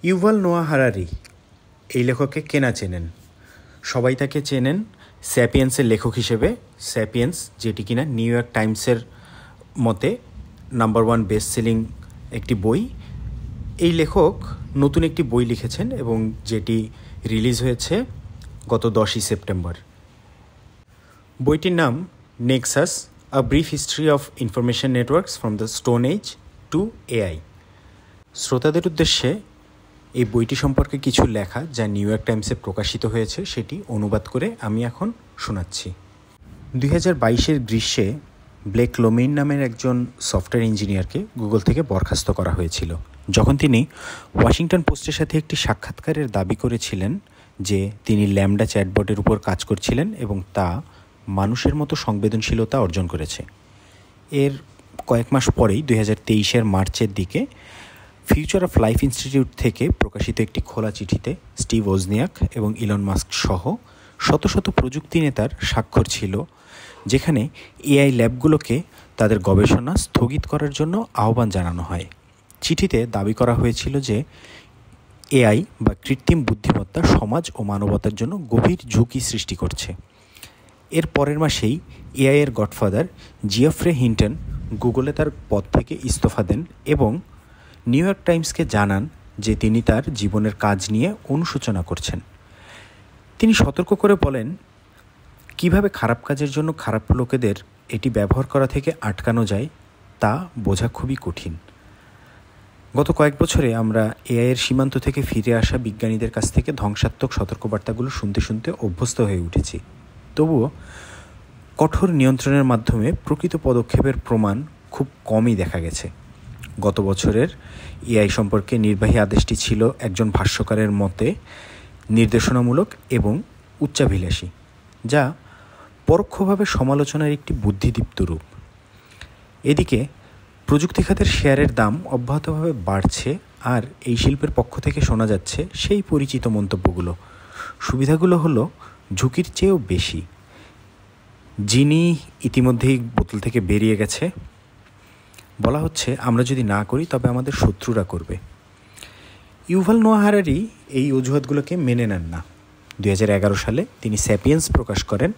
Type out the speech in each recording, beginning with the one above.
Yuval নোয়া হারারি এই লেখককে কে না চেনেন? সবাই তাকে চেনেন স্যাপিয়েন্সের লেখক হিসেবে। স্যাপিয়েন্স, যেটি কিনা নিউ ইয়র্ক টাইমসের মতে নাম্বার 1 বেস্ট সেলিং একটি বই। এই লেখক নতুন একটি বই লিখেছেন এবং যেটি রিলিজ হয়েছে গত 10ই সেপ্টেম্বর। বইটির নাম Nexus, a brief history of information networks from the stone age to AI. শ্রোতাদের উদ্দেশ্যে এই বইটি সম্পর্কে কিছু লেখা যা নিউ ইয়র্ক টাইমসে প্রকাশিত হয়েছে সেটি অনুবাদ করে আমি এখন শোনাচ্ছি। 2022-এর গ্রীষ্মে ব্লেক লোমেইন নামের একজন সফটওয়্যার ইঞ্জিনিয়ারকে গুগল থেকে বরখাস্ত করা হয়েছিল, যখন তিনি ওয়াশিংটন পোস্টের সাথে একটি সাক্ষাৎকারের দাবি করেছিলেন যে তিনি ল্যামডা চ্যাটবটের উপর কাজ করছিলেন এবং তা মানুষের মতো সংবেদনশীলতা অর্জন করেছে। এর কয়েক মাস পরেই 2023-এর মার্চের দিকে ফিউচার অফ লাইফ ইনস্টিটিউট থেকে প্রকাশিত একটি খোলা চিঠিতে স্টিভ ওজনিয়াক এবং ইলন মাস্ক সহ শত শত প্রযুক্তি নেতার স্বাক্ষর ছিল, যেখানে এআই ল্যাবগুলোকে তাদের গবেষণা স্থগিত করার জন্য আহ্বান জানানো হয়। চিঠিতে দাবি করা হয়েছিল যে এআই বা কৃত্রিম বুদ্ধিমত্তা সমাজ ও মানবতার জন্য গভীর ঝুঁকি সৃষ্টি করছে। এর পরের মাসেই এআইয়ের গডফাদার জিওফ্রে হিন্টন গুগলে তার পদ থেকে ইস্তফা দেন এবং নিউ ইয়র্ক টাইমসকে জানান যে তিনি তার জীবনের কাজ নিয়ে অনুশোচনা করছেন। তিনি সতর্ক করে বলেন কিভাবে খারাপ কাজের জন্য খারাপ লোকেদের এটি ব্যবহার করা থেকে আটকানো যায় তা বোঝা খুবই কঠিন। গত কয়েক বছরে আমরা এআইয়ের সীমান্ত থেকে ফিরে আসা বিজ্ঞানীদের কাছ থেকে ধ্বংসাত্মক সতর্কবার্তাগুলো শুনতে শুনতে অভ্যস্ত হয়ে উঠেছি। তবুও কঠোর নিয়ন্ত্রণের মাধ্যমে প্রকৃত পদক্ষেপের প্রমাণ খুব কমই দেখা গেছে। গত বছরের এআই সম্পর্কে নির্বাহী আদেশটি ছিল একজন ভাষ্যকারের মতে নির্দেশনামূলক এবং উচ্চাভিলাষী, যা পরোক্ষভাবে সমালোচনার একটি বুদ্ধিদীপ্ত রূপ। এদিকে প্রযুক্তি খাতের শেয়ারের দাম অব্যাহতভাবে বাড়ছে, আর এই শিল্পের পক্ষ থেকে শোনা যাচ্ছে সেই পরিচিত মন্তব্যগুলো। সুবিধাগুলো হলো ঝুঁকির চেয়েও বেশি। যিনি ইতিমধ্যেই বোতল থেকে বেরিয়ে গেছে। বলা হচ্ছে আমরা যদি না করি তবে আমাদের শত্রুরা করবে। ইউভাল নোয়া হারারি এই অজুহাতগুলোকে মেনে নেন না। 2011 সালে তিনি স্যাপিয়েন্স প্রকাশ করেন,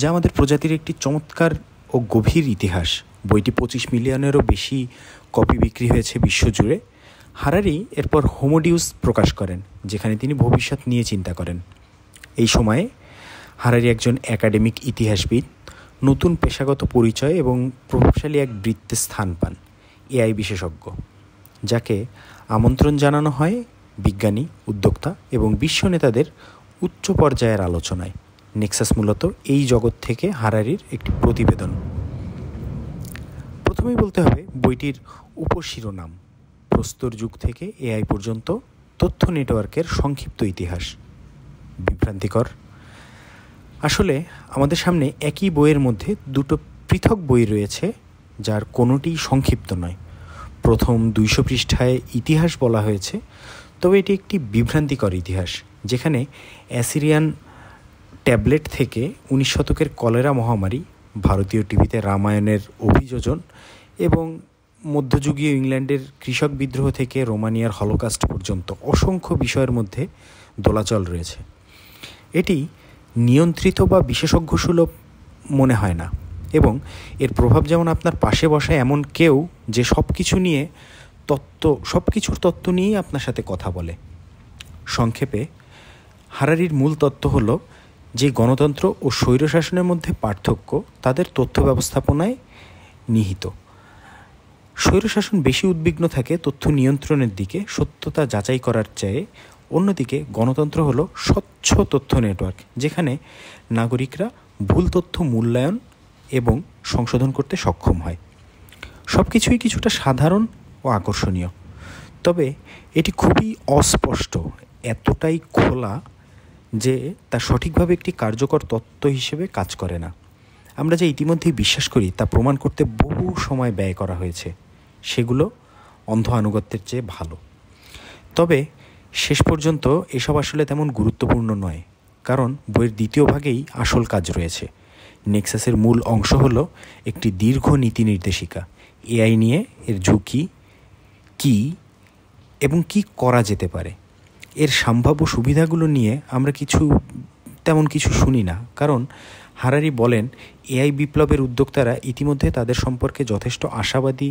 যা আমাদের প্রজাতির একটি চমৎকার ও গভীর ইতিহাস। বইটি 25 মিলিয়নেরও বেশি কপি বিক্রি হয়েছে বিশ্বজুড়ে। হারারি এরপর হোমোডিউস প্রকাশ করেন, যেখানে তিনি ভবিষ্যৎ নিয়ে চিন্তা করেন। এই সময়ে হারারি একজন একাডেমিক ইতিহাসবিদ, নতুন পেশাগত পরিচয় এবং প্রভাবশালী এক বৃত্তে স্থান পান, এআই বিশেষজ্ঞ, যাকে আমন্ত্রণ জানানো হয় বিজ্ঞানী, উদ্যোক্তা এবং বিশ্ব নেতাদের উচ্চ পর্যায়ের আলোচনায়। নেক্সাস মূলত এই জগৎ থেকে হারারির একটি প্রতিবেদন। প্রথমেই বলতে হবে বইটির উপশিরোনাম, প্রস্তর যুগ থেকে এআই পর্যন্ত তথ্য নেটওয়ার্কের সংক্ষিপ্ত ইতিহাস। বিভ্রান্তিকর। আসলে আমাদের সামনে একই বইয়ের মধ্যে দুটো পৃথক বই রয়েছে, যার কোনোটিই সংক্ষিপ্ত নয়। প্রথম 200 পৃষ্ঠায় ইতিহাস বলা হয়েছে, তবে এটি একটি বিভ্রান্তিকর ইতিহাস, যেখানে অ্যাসিরিয়ান ট্যাবলেট থেকে 19 শতকের কলেরা মহামারী, ভারতীয় টিভিতে রামায়ণের অভিযোজন এবং মধ্যযুগীয় ইংল্যান্ডের কৃষক বিদ্রোহ থেকে রোমানিয়ার হলোকাস্ট পর্যন্ত অসংখ্য বিষয়ের মধ্যে দোলাচল রয়েছে। এটি নিয়ন্ত্রিত বা বিশেষজ্ঞসুলভ মনে হয় না, এবং এর প্রভাব যেমন আপনার পাশে বসা এমন কেউ যে সব কিছুর তত্ত্ব নিয়েই আপনার সাথে কথা বলে। সংক্ষেপে হারারির মূল তত্ত্ব হলো যে গণতন্ত্র ও স্বৈরশাসনের মধ্যে পার্থক্য তাদের তথ্য ব্যবস্থাপনায় নিহিত। স্বৈরশাসন বেশি উদ্বিগ্ন থাকে তথ্য নিয়ন্ত্রণের দিকে, সত্যতা যাচাই করার চেয়ে। অন্যদিকে গণতন্ত্র হলো স্বচ্ছ তথ্য নেটওয়ার্ক, যেখানে নাগরিকরা ভুল তথ্য মূল্যায়ন এবং সংশোধন করতে সক্ষম হয়। সব কিছুই কিছুটা সাধারণ ও আকর্ষণীয়, তবে এটি খুবই অস্পষ্ট, এতটাই খোলা যে তা সঠিকভাবে একটি কার্যকর তত্ত্ব হিসেবে কাজ করে না। আমরা যা ইতিমধ্যেই বিশ্বাস করি তা প্রমাণ করতে বহু সময় ব্যয় করা হয়েছে। সেগুলো অন্ধ আনুগত্যের চেয়ে ভালো। তবে শেষ পর্যন্ত এসব আসলে তেমন গুরুত্বপূর্ণ নয়, কারণ বইয়ের দ্বিতীয় ভাগেই আসল কাজ রয়েছে। নেক্সাসের মূল অংশ হলো একটি দীর্ঘ নীতি নির্দেশিকা, এআই নিয়ে এর ঝুঁকি কী এবং কি করা যেতে পারে। এর সম্ভাব্য সুবিধাগুলো নিয়ে আমরা তেমন কিছু শুনি না, কারণ হারারি বলেন এআই বিপ্লবের উদ্যোক্তারা ইতিমধ্যে তাদের সম্পর্কে যথেষ্ট আশাবাদী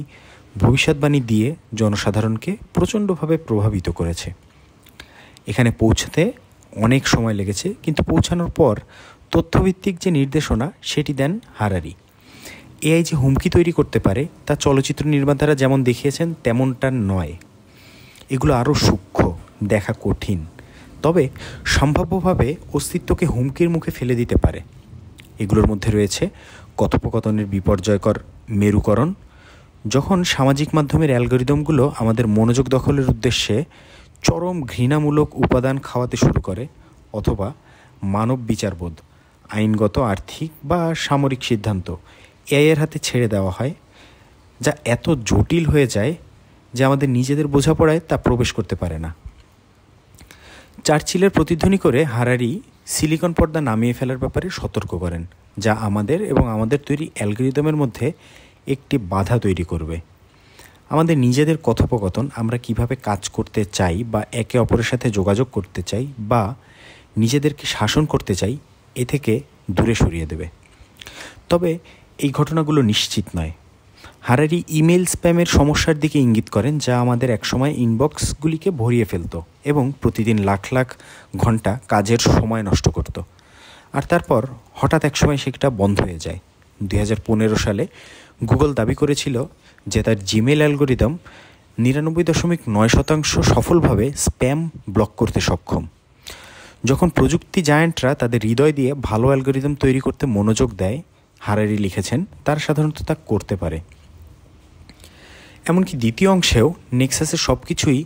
ভবিষ্যৎবাণী দিয়ে জনসাধারণকে প্রচণ্ডভাবে প্রভাবিত করেছে। এখানে পৌঁছতে অনেক সময় লেগেছে, কিন্তু পৌঁছানোর পর তথ্যভিত্তিক যে নির্দেশনা সেটি দেন হারারি। এআই যে হুমকি তৈরি করতে পারে তা চলচ্চিত্র নির্মাতারা যেমন দেখিয়েছেন তেমনটা নয়। এগুলো আরও সূক্ষ্ম, দেখা কঠিন, তবে সম্ভাব্যভাবে অস্তিত্বকে হুমকির মুখে ফেলে দিতে পারে। এগুলোর মধ্যে রয়েছে কথোপকথনের বিপর্যয়কর মেরুকরণ, যখন সামাজিক মাধ্যমের অ্যালগরিদমগুলো আমাদের মনোযোগ দখলের উদ্দেশ্যে চরম ঘৃণামূলক উপাদান খাওয়াতে শুরু করে, অথবা মানব বিচারবোধ, আইনগত, আর্থিক বা সামরিক সিদ্ধান্ত এআইয়ের হাতে ছেড়ে দেওয়া হয়, যা এত জটিল হয়ে যায় যে আমাদের নিজেদের বোঝাপড়ায় তা প্রবেশ করতে পারে না। চার্চিলের প্রতিধ্বনি করে হারারি সিলিকন পর্দা নামিয়ে ফেলার ব্যাপারে সতর্ক করেন, যা আমাদের এবং আমাদের তৈরি অ্যালগরিদমের মধ্যে একটি বাধা তৈরি করবে। আমাদের নিজেদের কথোপকথন, আমরা কিভাবে কাজ করতে চাই বা একে অপরের সাথে যোগাযোগ করতে চাই বা নিজেদেরকে শাসন করতে চাই, এ থেকে দূরে সরিয়ে দেবে। তবে এই ঘটনাগুলো নিশ্চিত নয়। হারারি ইমেল স্প্যামের সমস্যার দিকে ইঙ্গিত করেন, যা আমাদের একসময় ইনবক্সগুলিকে ভরিয়ে ফেলত এবং প্রতিদিন লাখ লাখ ঘন্টা কাজের সময় নষ্ট করত। আর তারপর হঠাৎ একসময় সেটা বন্ধ হয়ে যায়। 2015 সালে গুগল দাবি করেছিল যে তার জিমেল অ্যালগরিদম 99.9% সফলভাবে স্প্যাম ব্লক করতে সক্ষম। যখন প্রযুক্তি জায়ান্টরা তাদের হৃদয় দিয়ে ভালো অ্যালগরিদম তৈরি করতে মনোযোগ দেয়, হারারি লিখেছেন, তারা সাধারণত তা করতে পারে। এমনকি দ্বিতীয় অংশেও নেক্সাসের সব কিছুই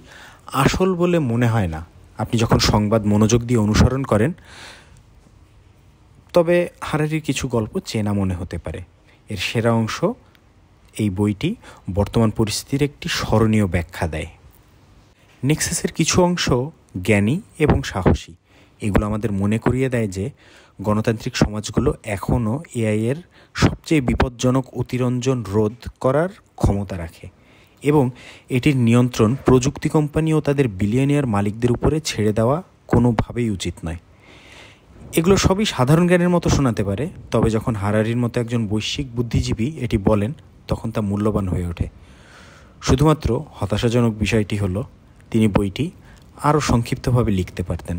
আসল বলে মনে হয় না আপনি যখন সংবাদ মনোযোগ দিয়ে অনুসরণ করেন। তবে হারারির কিছু গল্প চেনা মনে হতে পারে। এর সেরা অংশ, এই বইটি বর্তমান পরিস্থিতির একটি স্মরণীয় ব্যাখ্যা দেয়। নেক্সাসের কিছু অংশ জ্ঞানী এবং সাহসী। এগুলো আমাদের মনে করিয়ে দেয় যে গণতান্ত্রিক সমাজগুলো এখনও এআইয়ের সবচেয়ে বিপজ্জনক অতিরঞ্জন রোধ করার ক্ষমতা রাখে এবং এটির নিয়ন্ত্রণ প্রযুক্তি কোম্পানি ও তাদের বিলিয়নিয়ার মালিকদের উপরে ছেড়ে দেওয়া কোনোভাবেই উচিত নয়। এগুলো সবই সাধারণ জ্ঞানের মতো শোনাতে পারে, তবে যখন হারারির মতো একজন বৈশ্বিক বুদ্ধিজীবী এটি বলেন তখন তা মূল্যবান হয়ে ওঠে। শুধুমাত্র হতাশাজনক বিষয়টি হলো তিনি বইটি আরও সংক্ষিপ্তভাবে লিখতে পারতেন।